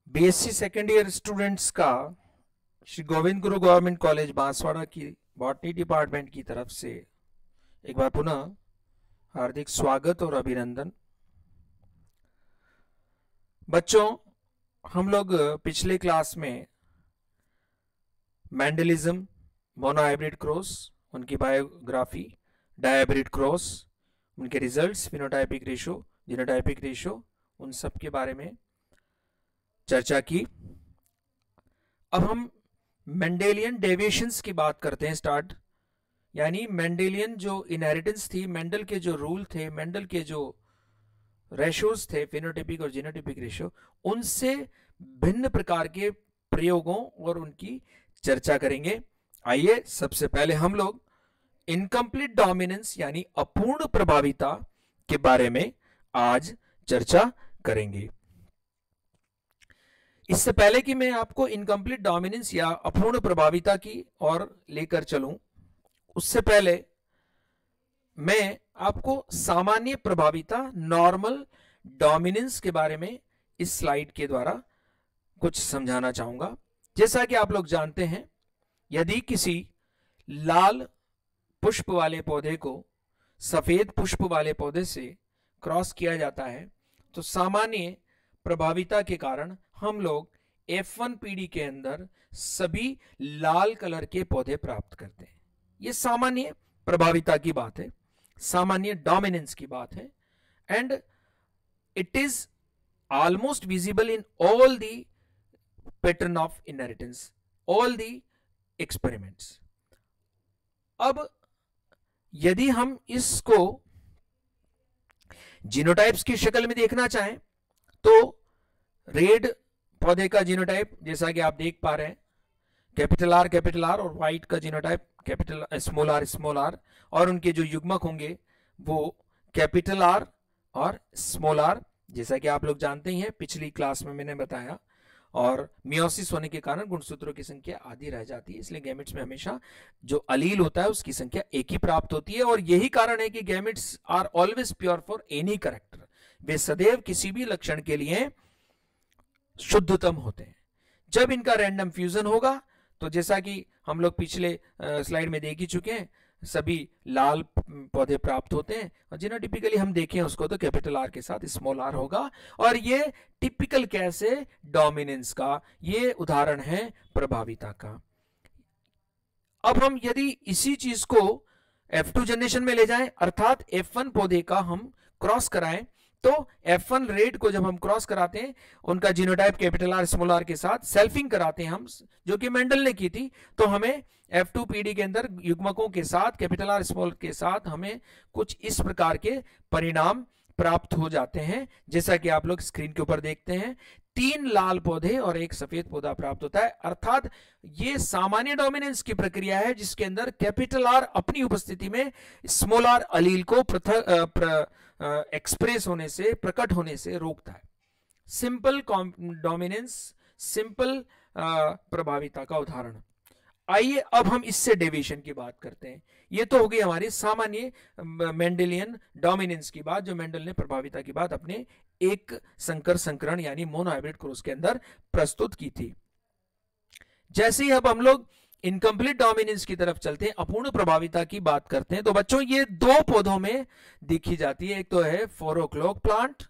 BSc second year students का Shri Govind Guru government college Banswara की botany department की तरफ से एक बार पुनः हार्दिक स्वागत और अभिनंदन। बच्चों, हम लोग पिछले क्लास में मेंडलिज्म, मोनोहाइब्रिड क्रॉस, उनकी बायोग्राफी, डायहाइब्रिड क्रॉस, उनके results, phenotypic ratio, genotypic ratio, उन सब के बारे में चर्चा की। अब हम मेंडेलियन डेविएशंस की बात करते हैं स्टार्ट, यानी मेंडेलियन जो इनहेरिटेंस थी, मेंडल के जो रूल थे, मेंडल के जो रेशोज थे, फिनोटाइपिक और जीनोटाइपिक रेशो, उनसे भिन्न प्रकार के प्रयोगों और उनकी चर्चा करेंगे। आइए सबसे पहले हम लोग इनकम्प्लीट डोमिनेंस यानी अपूर्ण प्रभाविता के बारे में आज चर्चा करेंगे। इससे पहले कि मैं आपको इनकम्प्लीट डोमिनेंस या अपूर्ण प्रभाविता की ओर लेकर चलूं, उससे पहले मैं आपको सामान्य प्रभाविता, नॉर्मल डोमिनेंस के बारे में इस स्लाइड के द्वारा कुछ समझाना चाहूंगा। जैसा कि आप लोग जानते हैं, यदि किसी लाल पुष्प वाले पौधे को सफेद पुष्प वाले पौधे से क्रॉस किया जाता है तो सामान्य प्रभाविता के कारण हम लोग F1 पीढ़ी के अंदर सभी लाल कलर के पौधे प्राप्त करते हैं। यह सामान्य प्रभाविता की बात है, सामान्य डोमिनेंस की बात है, and it is almost visible in all the pattern of inheritance, all the experiments. अब यदि हम इसको जीनोटाइप्स की शक्ल में देखना चाहें तो रेड पौधे का जीनोटाइप जैसा कि आप देख पा रहे हैं, कैपिटल आर, और व्हाइट का जीनोटाइप कैपिटल स्मॉल आर, और उनके जो युग्मक होंगे वो कैपिटल आर और स्मॉल आर, जैसा कि आप लोग जानते ही हैं, पिछली क्लास में मैंने बताया। और मियोसिस होने के कारण गुणसूत्रों की संख्या आधी रह जाती है, इसलिए गैमेट्स में हमेशा जो अलील होता है उसकी संख्या एक ही प्राप्त होती है। और यही कारण है कि gametes are always pure for any character, वे सदैव किसी भी लक्षण के लिए शुद्धतम होते हैं। जब इनका रैंडम फ्यूजन होगा तो जैसा कि हम लोग पिछले स्लाइड में देख ही चुके हैं, सभी लाल पौधे प्राप्त होते हैं, और जीनोटाइपिकली हम देखें उसको तो कैपिटल आर के साथ स्मॉल आर होगा। और ये टिपिकल कैसे डोमिनेंस का ये उदाहरण है प्रभाविता का। अब हम यदि इसी चीज को F2 जनरेशन में ले जाएं, अर्थात F1 पौधे का हम क्रॉस कराएं, तो F1 रेड को जब हम क्रॉस कराते हैं, उनका genotype capital R small R के साथ सेल्फिंग कराते हैं हम, जो कि मेंडल ने की थी, तो हमें F2 पीढ़ी के अंदर युग्मकों के साथ कैपिटल आर स्मॉल के साथ हमें कुछ इस प्रकार के परिणाम प्राप्त हो जाते हैं, जैसा कि आप लोग स्क्रीन के ऊपर देखते हैं। 3 लाल पौधे और 1 सफेद पौधा प्राप्त होता है, अर्थात ये सामान्य डोमिनेंस की प्रक्रिया है जिसके अंदर कैपिटल आर अपनी उपस्थिति में स्मॉल आर अलील को एक्सप्रेस होने से, प्रकट होने से रोकता है। सिंपल डोमिनेंस, सिंपल प्रभाविता का उदाहरण। आइए अब हम इससे डेविएशन की बात करते हैं। ये तो हो गई हमारी सामान्य मेंडेलियन डोमिनेंस की बात, जो मेंडल ने प्रभाविता की बात अपने एक संकर संकरण यानी मोनोहाइब्रिड क्रॉस के अंदर प्रस्तुत की थी। जैसे ही अब हम लोग इनकम्प्लीट डोमिनेंस की तरफ चलते हैं, अपूर्ण प्रभाविता की बात करते हैं, तो बच्चों ये 2 पौधों में देखी जाती है। एक तो है 4 o'clock प्लांट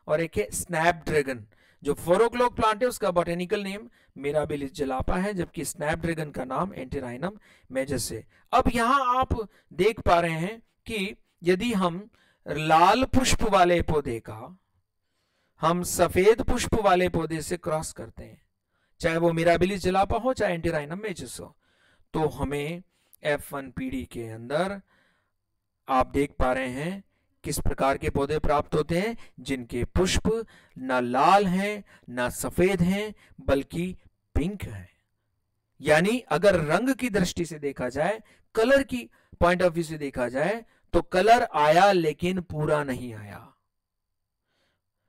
और एक है स्नैपड्रैगन। जो 4 o'clock प्लांट है उसका बॉटेनिकल नेम मिराबिलिस जलापा है, जबकि स्नैपड्रैगन का नाम एंटीराइनम मेजस है। अब यहां आप देख पा रहे हैं कि यदि हम लाल पुष्प वाले पौधे का हम सफेद पुष्प वाले पौधे से क्रॉस करते हैं, चाहे वो मिराबिलिस जलापा हो चाहे एंटीराइनम मेजस हो, तो हमें F1 पीढ़ी के अंदर आप देख पा रहे हैं किस प्रकार के पौधे प्राप्त होते हैं, जिनके पुष्प ना लाल हैं ना सफेद हैं बल्कि पिंक है। यानी अगर रंग की दृष्टि से देखा जाए, कलर की पॉइंट ऑफ व्यू से देखा जाए, तो कलर आया लेकिन पूरा नहीं आया,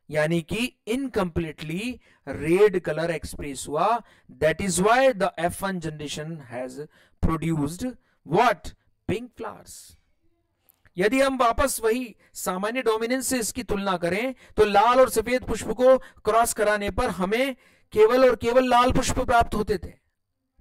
यानी कि इनकम्प्लीटली रेड कलर एक्सप्रेस हुआ। That is why the F1 generation has produced what? Pink flowers. यदि हम वापस वही सामान्य डोमिनेंस से इसकी तुलना करें तो लाल और सफेद पुष्प को क्रॉस कराने पर हमें केवल और केवल लाल पुष्प प्राप्त होते थे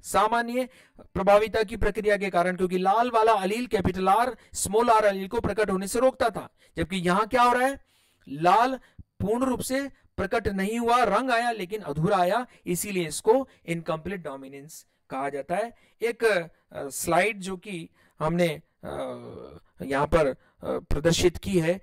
सामान्य प्रभाविता की प्रक्रिया के कारण, क्योंकि लाल वाला अलील कैपिटल आर स्मॉल आर अलील को प्रकट होने से रोकता था। जबकि यहां क्या हो रहा है, लाल पूर्ण रूप से प्रकट नहीं हुआ, रंग आया लेकिन अधूरा आया, इसीलिए इसको इनकम्प्लीट डोमिनेंस कहा जाता है। एक स्लाइड जो कि हमने यहां पर प्रदर्शित की है,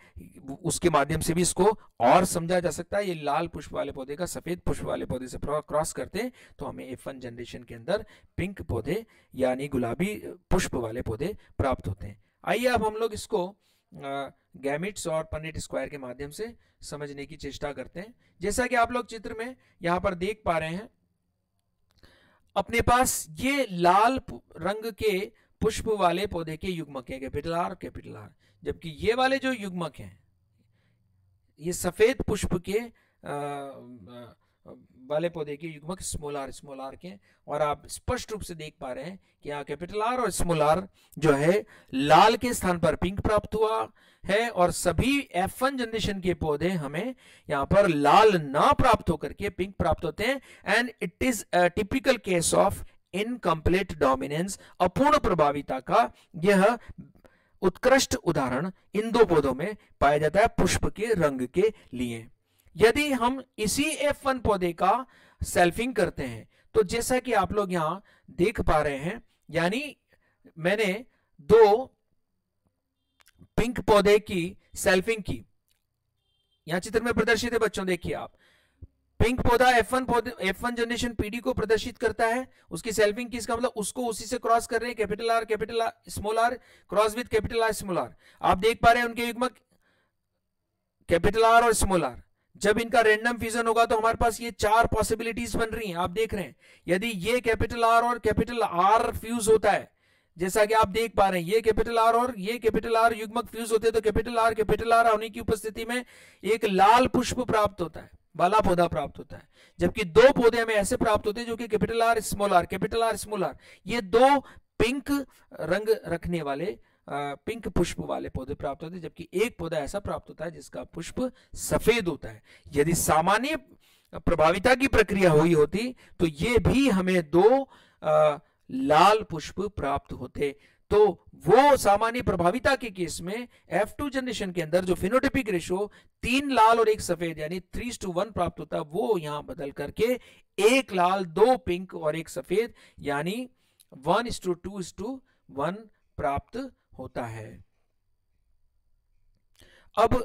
उसके माध्यम से भी इसको और समझा जा सकता है। ये लाल पुष्प वाले पौधे का सफेद पुष्प वाले पौधे से क्रॉस करते हैं तो हमें F1 जनरेशन के अंदर पिंक पौधे यानी गुलाबी पुष्प वाले पौधे प्राप्त होते हैं। आइए अब हम लोग इसको गैमेट्स और पन्नेट स्क्वायर के माध्यम से समझने की चेष्टा करते हैं। जैसा कि आप लोग चित्र में यहां पर देख पा रहे हैं, अपने पास ये लाल रंग के पुष्प वाले पौधे के युग्मक है कैपिटल आर कैपिटल आर, जबकि ये वाले जो युग्मक हैं ये सफेद पुष्प के वाले पौधे के युग्मक स्मॉल आर के, और आप स्पष्ट रूप से देख पा रहे हैं कि यहाँ कैपिटल आर और स्मॉल आर जो है लाल के स्थान पर पिंक प्राप्त हुआ है, और सभी F1 जनरेशन के पौधे हमें यहाँ पर लाल ना प्राप्त होकर के पिंक प्राप्त होते हैं। And it is a typical case of incomplete dominance, अपूर्ण प्रभाविता का यह उत्कृष्ट उदाहरण इन दो पौधों में पाया जाता है पुष्प के रंग के लिए। यदि हम इसी F1 पौधे का सेल्फिंग करते हैं तो जैसा कि आप लोग यहां देख पा रहे हैं, यानी मैंने दो पिंक पौधे की सेल्फिंग की, यहां चित्र में प्रदर्शित है बच्चों, देखिए आप, पिंक पौधा F1 जनरेशन पीडी को प्रदर्शित करता है, उसकी सेल्फिंग किसका मतलब उसको उसी से क्रॉस कर रहे हैं, capital R small R cross with capital R small R. आप देख पा रहे हैं उनके युग्मक कैपिटल आर और स्मॉल आर। जब इनका रैंडम फ्यूजन होगा तो हमारे पास ये चार पॉसिबिलिटीज बन रही हैं, आप देख रहे हैं। यदि ये कैपिटल आर और कैपिटल आर फ्यूज होता है, जैसा कि आप देख पा रहे हैं, ये कैपिटल आर और ये कैपिटल आर युग्मक फ्यूज होते हैं, तो कैपिटल आर होने की उपस्थिति में एक लाल पुष्प प्राप्त होता है, वाला पौधा प्राप्त होता है। जबकि दो पौधे हमें ऐसे प्राप्त होते हैं जो कि कैपिटल आर स्मॉल आर, ये दो पिंक रंग रखने वाले पिंक पुष्प वाले पौधे प्राप्त होते हैं, जबकि एक पौधा ऐसा प्राप्त होता है जिसका पुष्प सफेद होता है। यदि सामान्य प्रभाविता की प्रक्रिया हुई होती तो ये भी हमें दो लाल पुष्प प्राप्त होते। तो वो सामान्य प्रभाविता के केस में F2 जनरेशन के अंदर जो फिनोटाइपिक रेशो 3 लाल और 1 सफेद यानी 3:1 प्राप्त होता है, वो यहां बदल करके 1 लाल 2 पिंक और 1 सफेद यानी 1:2:1 प्राप्त होता है। अब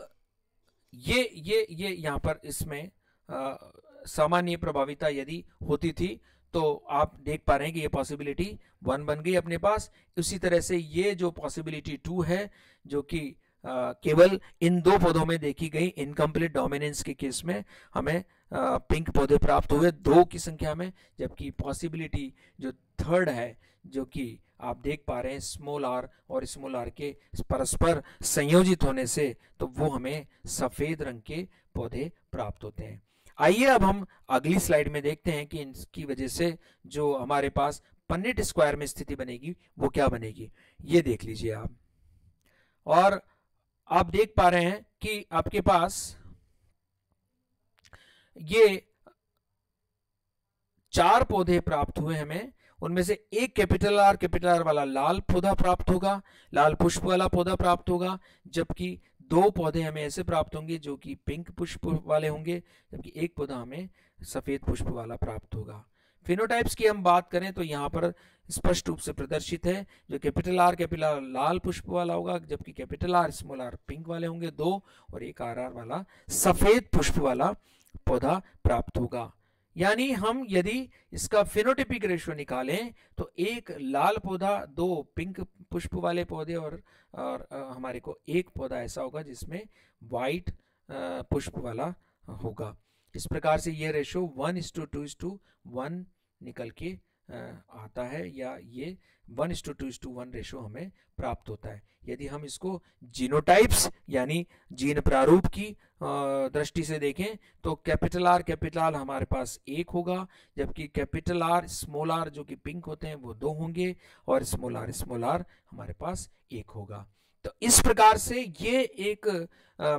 ये यहां पर इसमें सामान्य प्रभाविता यदि होती थी तो आप देख पा रहे हैं कि ये पॉसिबिलिटी 1 बन गई अपने पास। उसी तरह से ये जो पॉसिबिलिटी 2 है जो कि केवल इन दो पौधों में देखी गई इनकम्प्लीट डोमिनेंस के केस में हमें पिंक पौधे प्राप्त हुए 2 की संख्या में, जबकि पॉसिबिलिटी जो थर्ड है जो कि आप देख पा रहे हैं स्मॉल आर और स्मॉल आर के परस्पर संयोजित होने से, तो वो हमें सफेद रंग के पौधे प्राप्त होते हैं। आइए अब हम अगली स्लाइड में देखते हैं कि इसकी वजह से जो हमारे पास पन्नेट स्क्वायर में स्थिति बनेगी वो क्या बनेगी। ये देख लीजिए आप, और आप देख पा रहे हैं कि आपके पास ये 4 पौधे प्राप्त हुए हमें, उनमें से एक कैपिटल आर वाला लाल पौधा प्राप्त होगा, लाल पुष्प वाला पौधा प्राप्त होगा, जबकि 2 पौधे हमें ऐसे प्राप्त होंगे जो कि पिंक पुष्प वाले होंगे, जबकि एक पौधा हमें सफेद पुष्प वाला प्राप्त होगा। फिनोटाइप्स की हम बात करें तो यहाँ पर स्पष्ट रूप से प्रदर्शित है, जो कैपिटल आर लाल पुष्प वाला होगा, जबकि capital R small R pink वाले होंगे 2, और एक आर वाला सफेद पुष्प वाला पौधा प्राप्त होगा। यानी हम यदि इसका फिनोटाइपिक रेशियो निकालें तो एक लाल पौधा 2 पिंक पुष्प वाले पौधे और हमारे को एक पौधा ऐसा होगा जिसमें व्हाइट पुष्प वाला होगा। इस प्रकार से ये रेशियो 1:2:1 निकल के आता है, या ये 1:2:1 रेशियो हमें प्राप्त होता है। यदि हम इसको जीनोटाइप्स यानी जीन प्रारूप की दृष्टि से देखें तो कैपिटल आर हमारे पास 1 होगा, जबकि कैपिटल आर स्मॉल आर जो कि पिंक होते हैं वो 2 होंगे, और स्मॉल आर हमारे पास 1 होगा। तो इस प्रकार से ये एक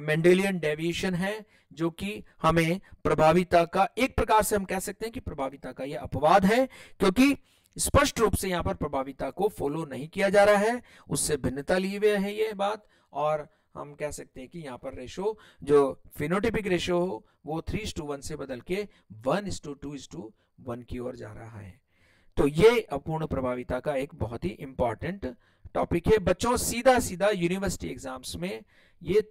मेंडेलियन डेविएशन है जो कि हमें प्रभाविता का, एक प्रकार से हम कह सकते हैं कि प्रभाविता का यह अपवाद है, क्योंकि स्पष्ट रूप से यहां पर प्रभाविता को फॉलो नहीं किया जा रहा है, उससे भिन्नता लिए हुए है ये बात। और हम कह सकते हैं कि यहाँ पर रेशो जो फिनोटिपिक रेशो हो वो 3:1 से बदल के 1:2:1 की ओर जा रहा है। तो ये अपूर्ण प्रभाविता का एक बहुत ही इंपॉर्टेंट टॉपिक है बच्चों। सीधा सीधा यूनिवर्सिटी एग्जाम्स में ये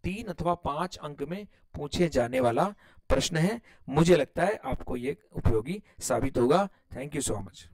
3 अथवा 5 अंक में पूछे जाने वाला प्रश्न है। मुझे लगता है आपको ये उपयोगी साबित होगा। Thank you so much.